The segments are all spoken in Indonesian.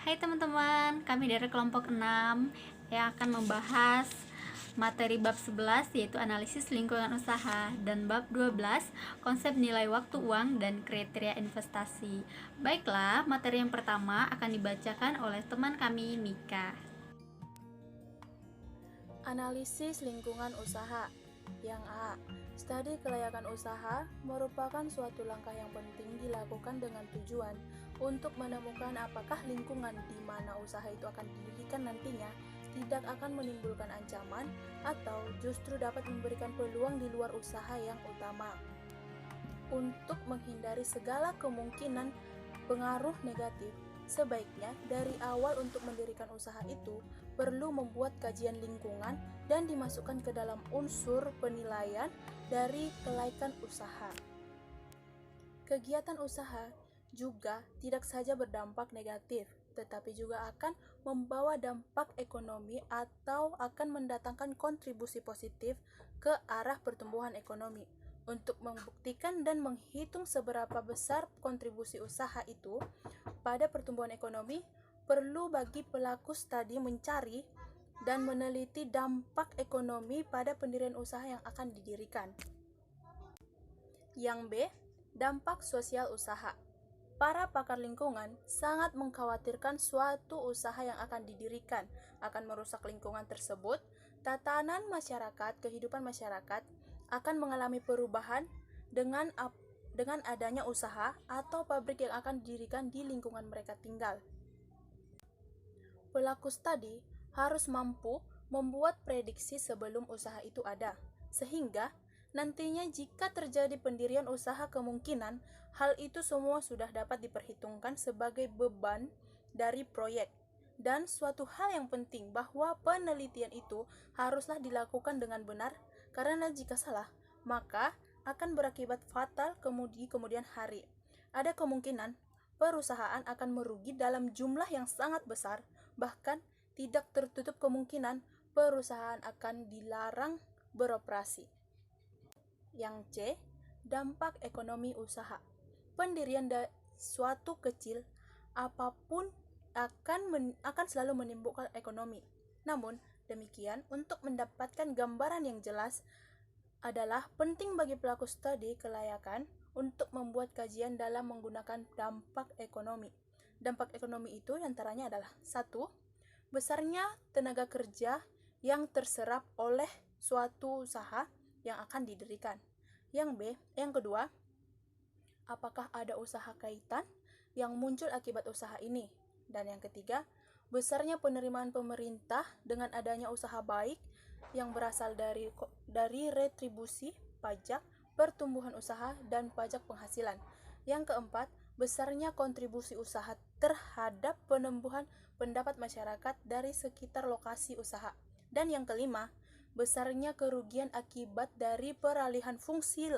Hai teman-teman, kami dari kelompok 6 yang akan membahas materi bab 11 yaitu analisis lingkungan usaha dan bab 12 konsep nilai waktu uang dan kriteria investasi. Baiklah, materi yang pertama akan dibacakan oleh teman kami Mika. Analisis lingkungan usaha. Yang A. Studi kelayakan usaha merupakan suatu langkah yang penting dilakukan dengan tujuan untuk menemukan apakah lingkungan di mana usaha itu akan didirikan nantinya tidak akan menimbulkan ancaman atau justru dapat memberikan peluang di luar usaha yang utama. Untuk menghindari segala kemungkinan pengaruh negatif, sebaiknya dari awal untuk mendirikan usaha itu perlu membuat kajian lingkungan dan dimasukkan ke dalam unsur penilaian dari kelaikan usaha. Kegiatan usaha juga tidak saja berdampak negatif, tetapi juga akan membawa dampak ekonomi atau akan mendatangkan kontribusi positif ke arah pertumbuhan ekonomi. Untuk membuktikan dan menghitung seberapa besar kontribusi usaha itu pada pertumbuhan ekonomi, perlu bagi pelaku studi mencari dan meneliti dampak ekonomi pada pendirian usaha yang akan didirikan. Yang B. Dampak sosial usaha. Para pakar lingkungan sangat mengkhawatirkan suatu usaha yang akan didirikan akan merusak lingkungan tersebut. Tatanan masyarakat, kehidupan masyarakat akan mengalami perubahan dengan adanya usaha atau pabrik yang akan didirikan di lingkungan mereka tinggal. Pelaku studi harus mampu membuat prediksi sebelum usaha itu ada, sehingga nantinya jika terjadi pendirian usaha kemungkinan hal itu semua sudah dapat diperhitungkan sebagai beban dari proyek. Dan suatu hal yang penting bahwa penelitian itu haruslah dilakukan dengan benar, karena jika salah, maka akan berakibat fatal kemudian hari. Ada kemungkinan perusahaan akan merugi dalam jumlah yang sangat besar, bahkan tidak tertutup kemungkinan perusahaan akan dilarang beroperasi. Yang C. Dampak ekonomi usaha. Pendirian suatu kecil apapun akan selalu menimbulkan ekonomi. Namun demikian, untuk mendapatkan gambaran yang jelas adalah penting bagi pelaku studi kelayakan untuk membuat kajian dalam menggunakan dampak ekonomi. Dampak ekonomi itu antaranya adalah 1. Besarnya tenaga kerja yang terserap oleh suatu usaha yang akan didirikan. Yang kedua, apakah ada usaha kaitan yang muncul akibat usaha ini? Dan yang ketiga, besarnya penerimaan pemerintah dengan adanya usaha baik yang berasal dari retribusi, pajak, pertumbuhan usaha, dan pajak penghasilan. Yang keempat, besarnya kontribusi usaha terhadap penumbuhan pendapat masyarakat dari sekitar lokasi usaha. Dan yang kelima, besarnya kerugian akibat dari peralihan fungsi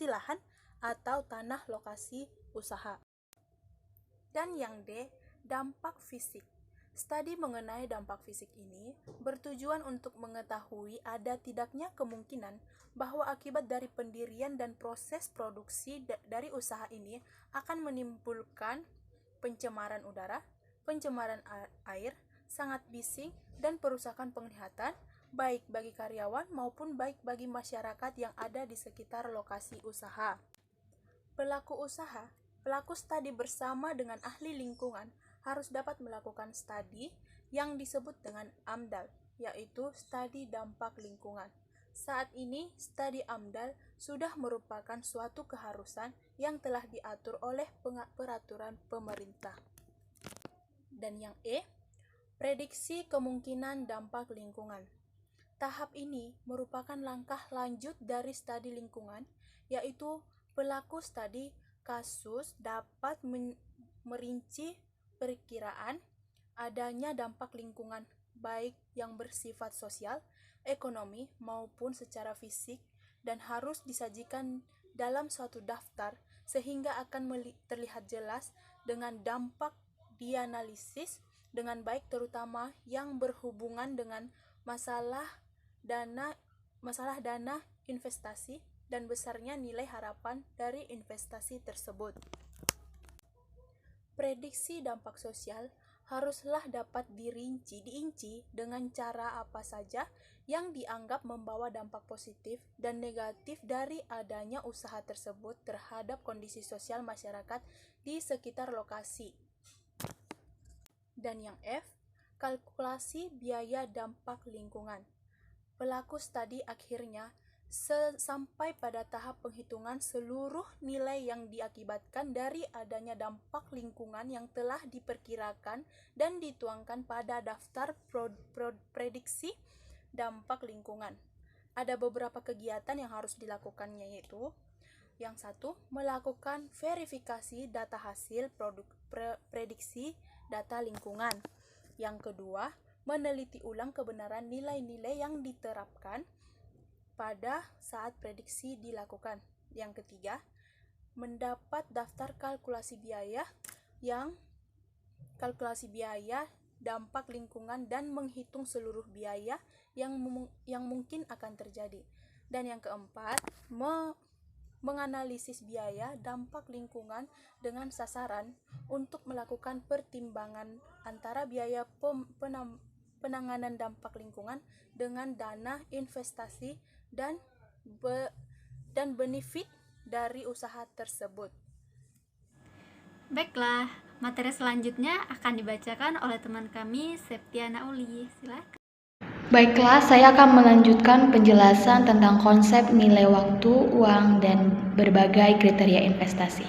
lahan atau tanah lokasi usaha. Dan yang D, dampak fisik. Studi mengenai dampak fisik ini bertujuan untuk mengetahui ada tidaknya kemungkinan bahwa akibat dari pendirian dan proses produksi dari usaha ini akan menimbulkan pencemaran udara, pencemaran air, sangat bising, dan perusakan penglihatan, baik bagi karyawan maupun baik bagi masyarakat yang ada di sekitar lokasi usaha. Pelaku studi bersama dengan ahli lingkungan harus dapat melakukan studi yang disebut dengan AMDAL, yaitu studi dampak lingkungan. Saat ini, studi AMDAL sudah merupakan suatu keharusan yang telah diatur oleh peraturan pemerintah. Dan yang E, prediksi kemungkinan dampak lingkungan. Tahap ini merupakan langkah lanjut dari studi lingkungan, yaitu pelaku studi kasus dapat merinci perkiraan adanya dampak lingkungan, baik yang bersifat sosial, ekonomi, maupun secara fisik, dan harus disajikan dalam suatu daftar sehingga akan terlihat jelas dengan dampak dianalisis dengan baik, terutama yang berhubungan dengan masalah dana investasi dan besarnya nilai harapan dari investasi tersebut. Prediksi dampak sosial haruslah dapat diinci dengan cara apa saja yang dianggap membawa dampak positif dan negatif dari adanya usaha tersebut terhadap kondisi sosial masyarakat di sekitar lokasi. Dan yang F, kalkulasi biaya dampak lingkungan. Pelaku studi akhirnya sampai pada tahap penghitungan seluruh nilai yang diakibatkan dari adanya dampak lingkungan yang telah diperkirakan dan dituangkan pada daftar prediksi dampak lingkungan. Ada beberapa kegiatan yang harus dilakukannya, yaitu yang satu, melakukan verifikasi data hasil prediksi data lingkungan. Yang kedua, meneliti ulang kebenaran nilai-nilai yang diterapkan pada saat prediksi dilakukan. Yang ketiga, mendapat daftar kalkulasi biaya dampak lingkungan dan menghitung seluruh biaya yang mungkin akan terjadi. Dan yang keempat, menganalisis biaya dampak lingkungan dengan sasaran untuk melakukan pertimbangan antara biaya penanganan dampak lingkungan dengan dana investasi dan benefit dari usaha tersebut. Baiklah, materi selanjutnya akan dibacakan oleh teman kami, Septiana Uli. Silakan. Baiklah, saya akan melanjutkan penjelasan tentang konsep nilai waktu, uang, dan berbagai kriteria investasi.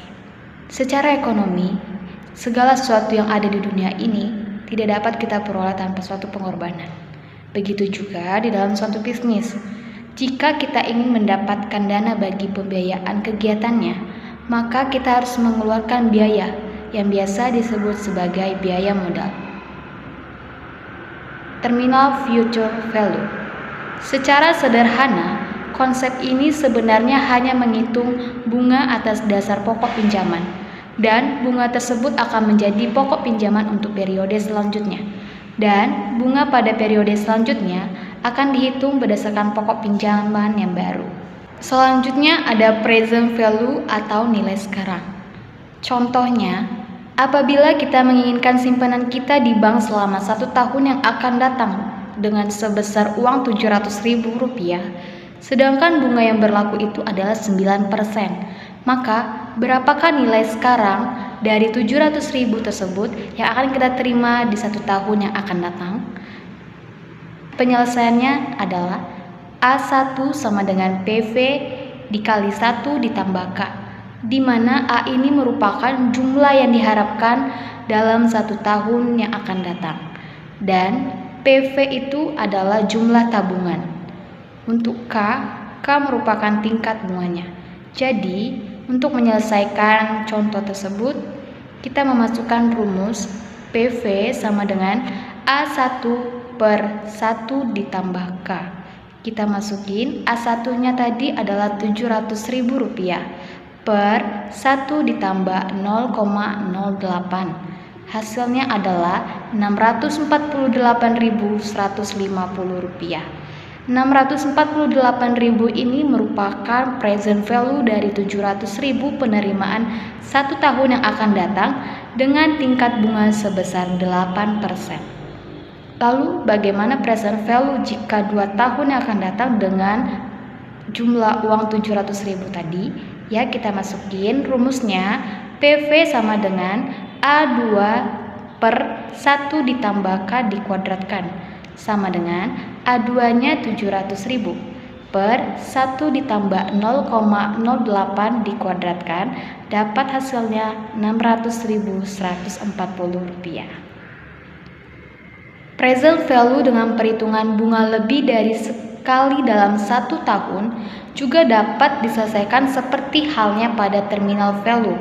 Secara ekonomi, segala sesuatu yang ada di dunia ini tidak dapat kita peroleh tanpa suatu pengorbanan. Begitu juga di dalam suatu bisnis. Jika kita ingin mendapatkan dana bagi pembiayaan kegiatannya, maka kita harus mengeluarkan biaya yang biasa disebut sebagai biaya modal. Terminal future value. Secara sederhana, konsep ini sebenarnya hanya menghitung bunga atas dasar pokok pinjaman, dan bunga tersebut akan menjadi pokok pinjaman untuk periode selanjutnya. Dan bunga pada periode selanjutnya akan dihitung berdasarkan pokok pinjaman yang baru. Selanjutnya ada present value atau nilai sekarang. Contohnya, apabila kita menginginkan simpanan kita di bank selama 1 tahun yang akan datang dengan sebesar uang Rp700.000, sedangkan bunga yang berlaku itu adalah 9%, maka berapakah nilai sekarang dari Rp700.000 tersebut yang akan kita terima di 1 tahun yang akan datang? Penyelesaiannya adalah A1 sama dengan PV dikali 1 ditambah K, di mana A ini merupakan jumlah yang diharapkan dalam 1 tahun yang akan datang, dan PV itu adalah jumlah tabungan. Untuk K merupakan tingkat bunganya. Jadi, untuk menyelesaikan contoh tersebut, kita memasukkan rumus PV sama dengan A1 per 1 ditambah K. Kita masukin A1-nya tadi adalah Rp700.000 per 1 ditambah 0,08. Hasilnya adalah Rp648.150. 648.000 ini merupakan present value dari Rp700.000 penerimaan 1 tahun yang akan datang dengan tingkat bunga sebesar 8%. Lalu bagaimana present value jika 2 tahun yang akan datang dengan jumlah uang Rp700.000 tadi? Ya, kita masukin rumusnya PV sama dengan A2 per 1 ditambah K dikuadratkan, sama dengan A2-nya Rp700.000 per 1 ditambah 0,08 dikuadratkan, dapat hasilnya Rp600.140. Present value dengan perhitungan bunga lebih dari sekali dalam 1 tahun juga dapat diselesaikan seperti halnya pada terminal value.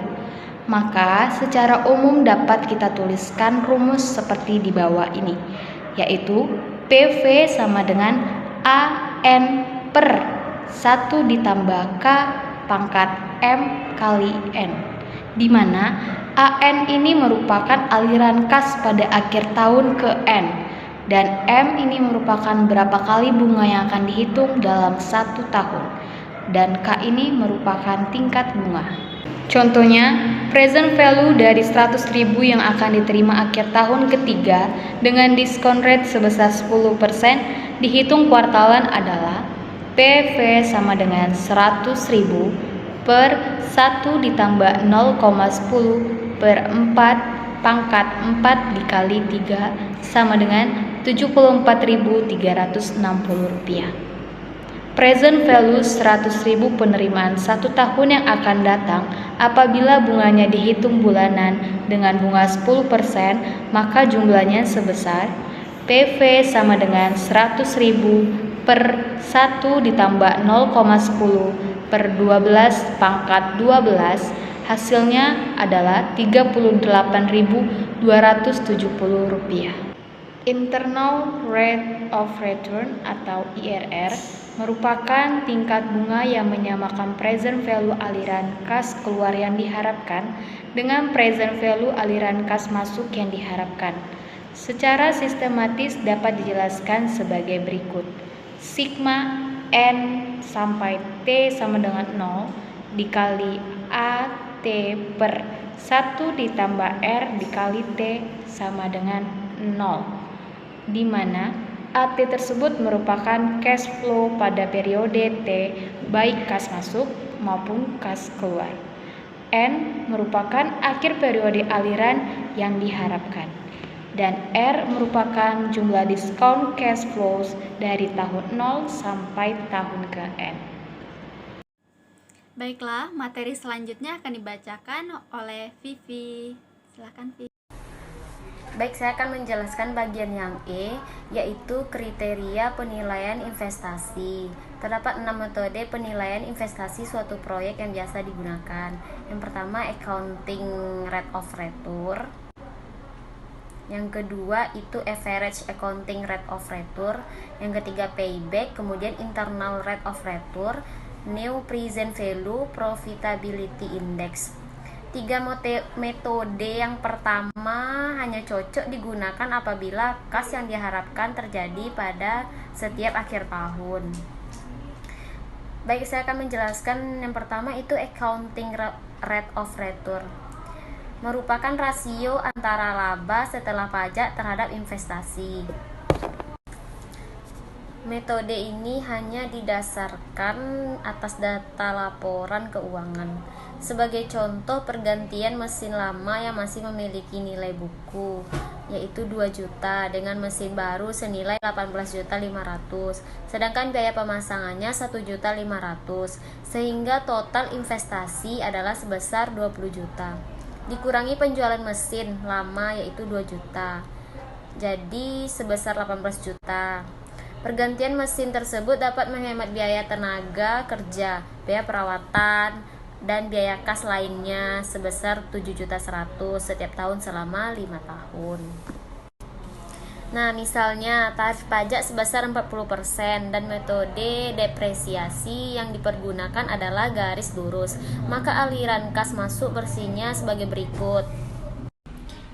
Maka secara umum dapat kita tuliskan rumus seperti di bawah ini, yaitu PV sama dengan AN per 1 ditambah K pangkat M kali N, di mana AN ini merupakan aliran kas pada akhir tahun ke N, dan M ini merupakan berapa kali bunga yang akan dihitung dalam 1 tahun, dan K ini merupakan tingkat bunga. Contohnya, present value dari 100.000 yang akan diterima akhir tahun ketiga dengan diskon rate sebesar 10% dihitung kuartalan adalah PV sama dengan 100.000 per 1 ditambah 0,10 per 4 pangkat 4 dikali 3 sama dengan Rp74.360. Present value 100.000 penerimaan 1 tahun yang akan datang apabila bunganya dihitung bulanan dengan bunga 10%, maka jumlahnya sebesar PV sama dengan 100.000 per 1 ditambah 0,10 per 12 pangkat 12, hasilnya adalah Rp38.270. Internal Rate of Return atau IRR merupakan tingkat bunga yang menyamakan present value aliran kas keluar yang diharapkan dengan present value aliran kas masuk yang diharapkan. Secara sistematis dapat dijelaskan sebagai berikut. Sigma N sampai T sama dengan 0 dikali AT per 1 ditambah R dikali T sama dengan 0. Di mana AT tersebut merupakan cash flow pada periode T baik kas masuk maupun kas keluar. N merupakan akhir periode aliran yang diharapkan. Dan R merupakan jumlah diskon cash flows dari tahun 0 sampai tahun ke N. Baiklah, materi selanjutnya akan dibacakan oleh Vivi. Silakan Vivi. Baik, saya akan menjelaskan bagian yang E, yaitu kriteria penilaian investasi. Terdapat 6 metode penilaian investasi suatu proyek yang biasa digunakan. Yang pertama, accounting rate of return. Yang kedua itu average accounting rate of return. Yang ketiga payback, kemudian internal rate of return, new present value, profitability index. 3 metode yang pertama hanya cocok digunakan apabila kas yang diharapkan terjadi pada setiap akhir tahun. Baik, saya akan menjelaskan yang pertama itu accounting rate of return. Merupakan rasio antara laba setelah pajak terhadap investasi. Metode ini hanya didasarkan atas data laporan keuangan. Sebagai contoh, pergantian mesin lama yang masih memiliki nilai buku yaitu 2 juta dengan mesin baru senilai 18.500.000, sedangkan biaya pemasangannya 1.500.000, sehingga total investasi adalah sebesar 20 juta. Dikurangi penjualan mesin lama yaitu 2 juta. Jadi sebesar 18 juta. Pergantian mesin tersebut dapat menghemat biaya tenaga kerja, biaya perawatan, dan biaya kas lainnya sebesar 7.100.000 setiap tahun selama 5 tahun. Nah, misalnya tarif pajak sebesar 40% dan metode depresiasi yang dipergunakan adalah garis lurus, maka aliran kas masuk bersihnya sebagai berikut.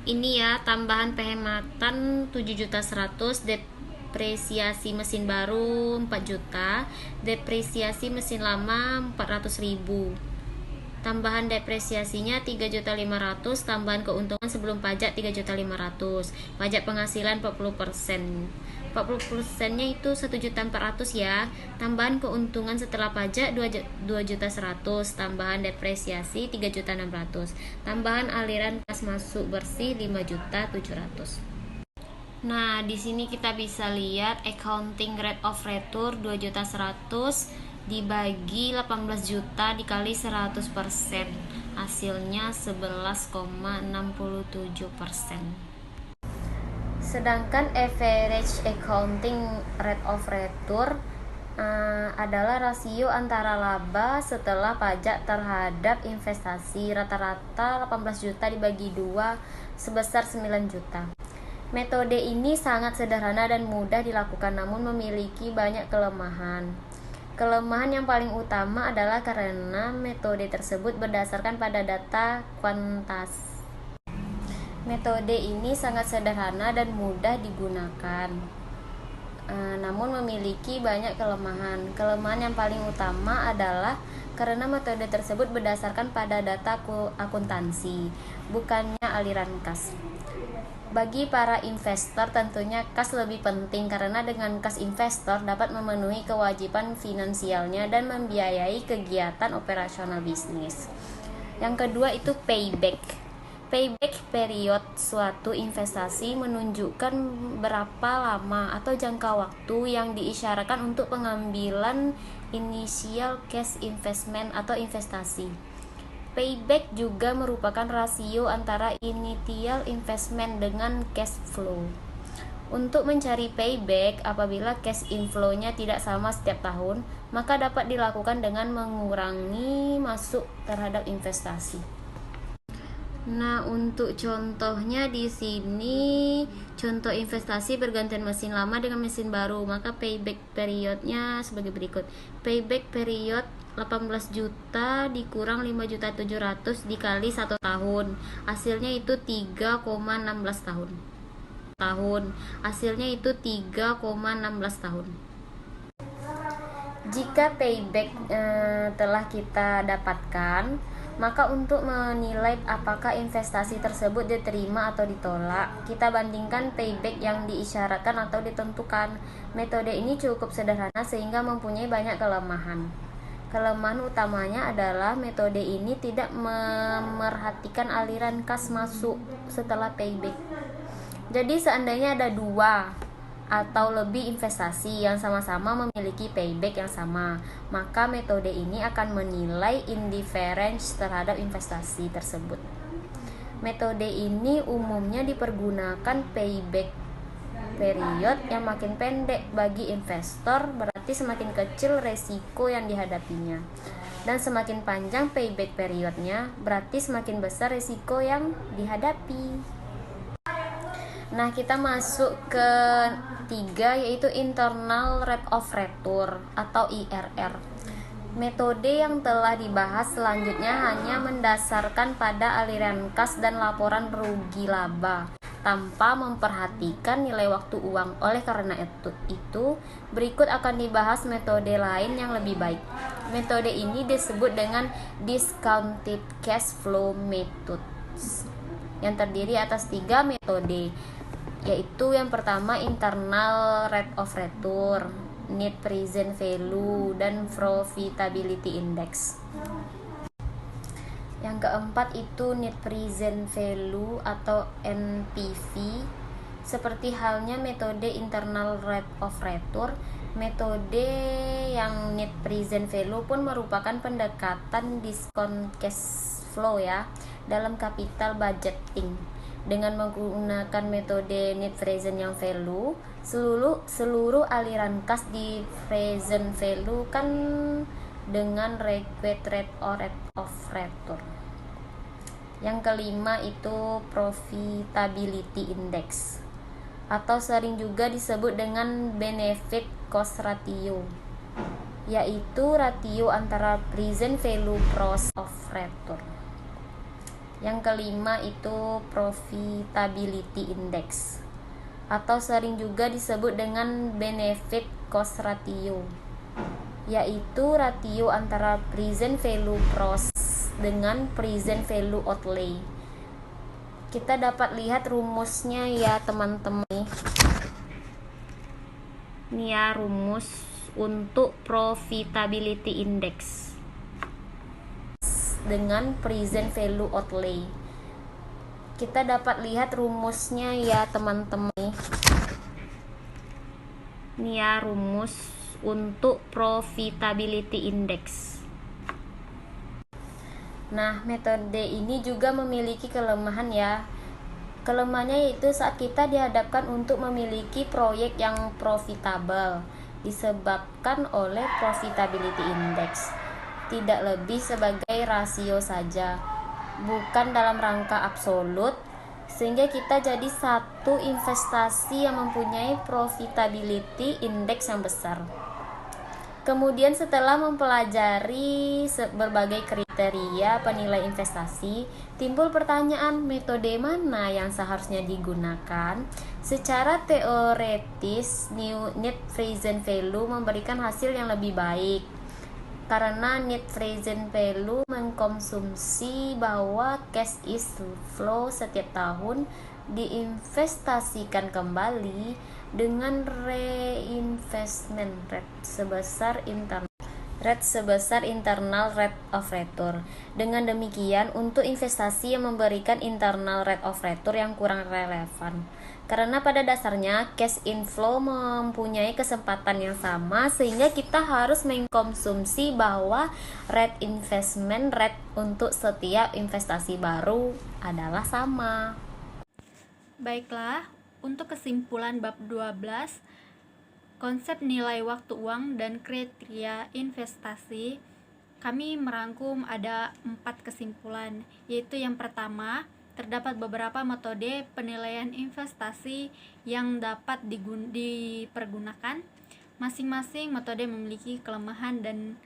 Ini ya, tambahan penghematan 7.100.000, depresiasi mesin baru 4 juta, depresiasi mesin lama 400.000. Tambahan depresiasinya 3.500.000, tambahan keuntungan sebelum pajak 3.500.000, pajak penghasilan 40%. 40%-nya itu 1.400.000 ya. Tambahan keuntungan setelah pajak 2.100.000, tambahan depresiasi 3.600.000, tambahan aliran kas masuk bersih 5.700.000. Nah, di sini kita bisa lihat accounting rate of return 2.100.000 dibagi 18 juta dikali 100%, hasilnya 11,67%. Sedangkan average accounting rate of return adalah rasio antara laba setelah pajak terhadap investasi, rata-rata 18 juta dibagi 2 sebesar 9 juta. Metode ini sangat sederhana dan mudah dilakukan, namun memiliki banyak kelemahan. Kelemahan yang paling utama adalah karena metode tersebut berdasarkan pada data kuantitas. Metode ini sangat sederhana dan mudah digunakan, namun memiliki banyak kelemahan. Kelemahan yang paling utama adalah karena metode tersebut berdasarkan pada data akuntansi, bukannya aliran kas. Bagi para investor tentunya kas lebih penting karena dengan kas investor dapat memenuhi kewajiban finansialnya dan membiayai kegiatan operasional bisnis. Yang kedua itu payback. Payback period suatu investasi menunjukkan berapa lama atau jangka waktu yang diisyaratkan untuk pengambilan initial cash investment atau investasi. Payback juga merupakan rasio antara initial investment dengan cash flow. Untuk mencari payback apabila cash inflow-nya tidak sama setiap tahun, maka dapat dilakukan dengan mengurangi masuk terhadap investasi. Nah, untuk contohnya di sini contoh investasi pergantian mesin lama dengan mesin baru, maka payback periodnya sebagai berikut. Payback period 18 juta dikurang 5.700.000 dikali 1 tahun. Hasilnya itu 3,16 tahun. Hasilnya itu 3,16 tahun. Jika payback telah kita dapatkan, maka untuk menilai apakah investasi tersebut diterima atau ditolak, kita bandingkan payback yang diisyaratkan atau ditentukan. Metode ini cukup sederhana sehingga mempunyai banyak kelemahan. Kelemahan utamanya adalah metode ini tidak memerhatikan aliran kas masuk setelah payback. Jadi seandainya ada 2 atau lebih investasi yang sama-sama memiliki payback yang sama, maka metode ini akan menilai indifference terhadap investasi tersebut. Metode ini umumnya dipergunakan payback period yang makin pendek bagi investor, berarti semakin kecil resiko yang dihadapinya. Dan semakin panjang payback periodnya, berarti semakin besar resiko yang dihadapi. Nah, kita masuk ke 3, yaitu internal rate of return atau IRR. Metode yang telah dibahas selanjutnya hanya mendasarkan pada aliran kas dan laporan rugi laba tanpa memperhatikan nilai waktu uang. Oleh karena itu berikut akan dibahas metode lain yang lebih baik. Metode ini disebut dengan discounted cash flow methods, yang terdiri atas 3 metode, yaitu yang pertama internal rate of return, net present value, dan profitability index. Yang keempat itu net present value atau NPV. Seperti halnya metode internal rate of return, metode yang net present value pun merupakan pendekatan discount cash flow ya dalam capital budgeting. Dengan menggunakan metode net present yang value, seluruh aliran kas di present value kan dengan required rate or rate of return. Yang kelima itu profitability index atau sering juga disebut dengan benefit cost ratio, yaitu rasio antara present value plus of return. Yang kelima itu profitability index atau sering juga disebut dengan benefit cost ratio, yaitu rasio antara present value plus dengan present value outlay. Kita dapat lihat rumusnya ya teman-teman. Ini ya rumus untuk profitability index dengan present value outlay. Kita dapat lihat rumusnya ya teman-teman. Ini ya rumus untuk profitability index. Nah, metode ini juga memiliki kelemahan ya. Kelemahannya yaitu saat kita dihadapkan untuk memiliki proyek yang profitable disebabkan oleh profitability index. Tidak lebih sebagai rasio saja, bukan dalam rangka absolut, sehingga kita jadi satu investasi yang mempunyai profitability index yang besar. Kemudian setelah mempelajari berbagai kriteria penilai investasi, timbul pertanyaan metode mana yang seharusnya digunakan. Secara teoretis, net present value memberikan hasil yang lebih baik. karena net present value mengkonsumsi bahwa cash flow setiap tahun diinvestasikan kembali dengan reinvestment rate sebesar internal rate of return. Dengan demikian, untuk investasi yang memberikan internal rate of return yang kurang relevan. Karena pada dasarnya cash inflow mempunyai kesempatan yang sama, sehingga kita harus mengkonsumsi bahwa rate investment rate untuk setiap investasi baru adalah sama. Baiklah, untuk kesimpulan bab 12, konsep nilai waktu uang dan kriteria investasi, kami merangkum ada 4 kesimpulan, yaitu yang pertama, terdapat beberapa metode penilaian investasi yang dapat dipergunakan. Masing-masing metode memiliki kelemahan dan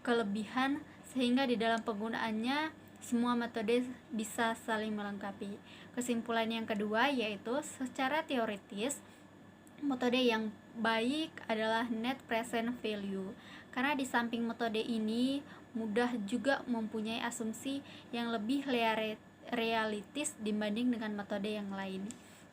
kelebihan, sehingga di dalam penggunaannya semua metode bisa saling melengkapi. Kesimpulan yang kedua yaitu secara teoritis, metode yang baik adalah net present value, karena di samping metode ini mudah juga mempunyai asumsi yang lebih realistis dibanding dengan metode yang lain.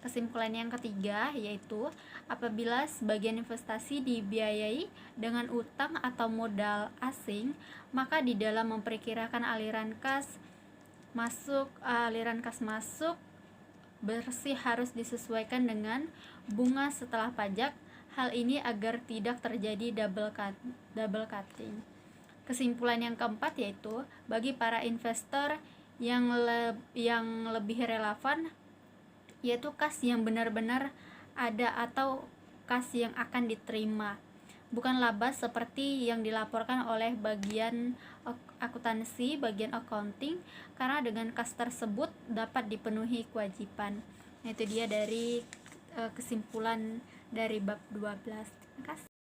Kesimpulan yang ketiga yaitu apabila sebagian investasi dibiayai dengan utang atau modal asing, maka di dalam memperkirakan aliran kas masuk bersih harus disesuaikan dengan bunga setelah pajak. Hal ini agar tidak terjadi double cutting. Kesimpulan yang keempat yaitu bagi para investor yang lebih relevan yaitu kas yang benar-benar ada atau kas yang akan diterima, bukan laba seperti yang dilaporkan oleh bagian akuntansi, bagian accounting, karena dengan kas tersebut dapat dipenuhi kewajiban. Itu dia dari kesimpulan dari bab 12. Terima kasih.